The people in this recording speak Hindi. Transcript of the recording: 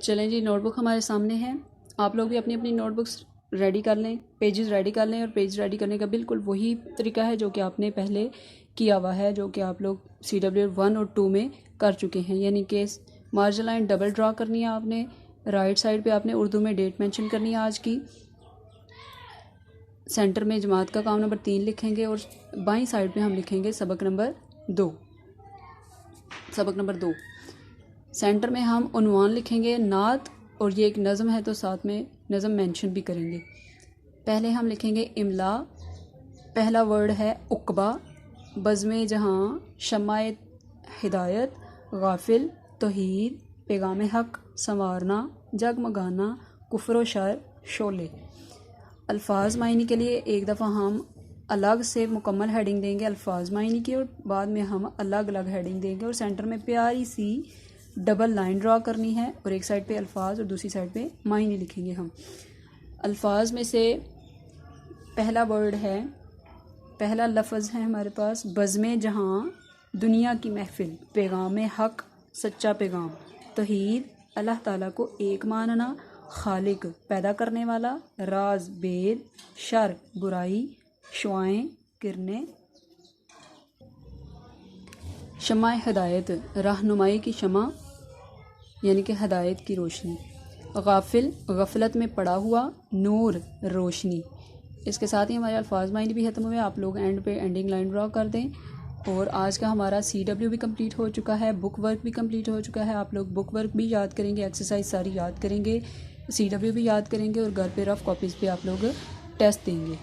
चलें जी, नोटबुक हमारे सामने है। आप लोग भी अपनी अपनी नोटबुक्स रेडी कर लें, पेजेस रेडी कर लें। और पेज रेडी करने का बिल्कुल वही तरीका है जो कि आपने पहले किया हुआ है, जो कि आप लोग CW 1 और 2 में कर चुके हैं। यानी कि मार्जिन लाइन डबल ड्रा करनी है आपने। राइट साइड पे आपने उर्दू में डेट मेंशन करनी है आज की। सेंटर में जमात का काम नंबर 3 लिखेंगे और बाईं साइड पे हम लिखेंगे सबक नंबर 2। सबक नंबर 2 सेंटर में हम उन्वान लिखेंगे नात, और ये एक नज़म है तो साथ में नज़म मेंशन भी करेंगे। पहले हम लिखेंगे इमला। पहला वर्ड है उकबा। बज़्मे जहाँ, शम्माए हिदायत, गाफिल, तौहीद, पैगाम हक, संवारना, जगमगाना, कुफ्र शर, शोले। अल्फाज मायनी के लिए एक दफ़ा हम अलग से मुकम्मल हेडिंग देंगे अल्फाज मायनी की, और बाद में हम अलग अलग हेडिंग देंगे। और सेंटर में प्यारी सी डबल लाइन ड्रा करनी है और एक साइड पे अल्फाज और दूसरी साइड पे मायने लिखेंगे हम। अल्फाज में से पहला वर्ड है, पहला लफ्ज़ है हमारे पास बज़्मे जहाँ, दुनिया की महफिल, पैगाम हक, सच्चा पैगाम, तौहीद, अल्लाह ताला को एक मानना, खालिक पैदा करने वाला, राज बेद, शर बुराई, शुआएं किरणें, शम्माए हिदायत रहनुमाई की शमा यानी कि हिदायत की रोशनी, गाफिल गफलत में पड़ा हुआ, नूर रोशनी। इसके साथ ही हमारे अल्फाज मायने भी ख़त्म हुए। आप लोग एंड पे एंडिंग लाइन ड्रा कर दें। और आज का हमारा CW भी कंप्लीट हो चुका है, बुक वर्क भी कंप्लीट हो चुका है। आप लोग बुक वर्क भी याद करेंगे, एक्सरसाइज सारी याद करेंगे, CW भी याद करेंगे और घर पे रफ कॉपीज़ पे आप लोग टेस्ट देंगे।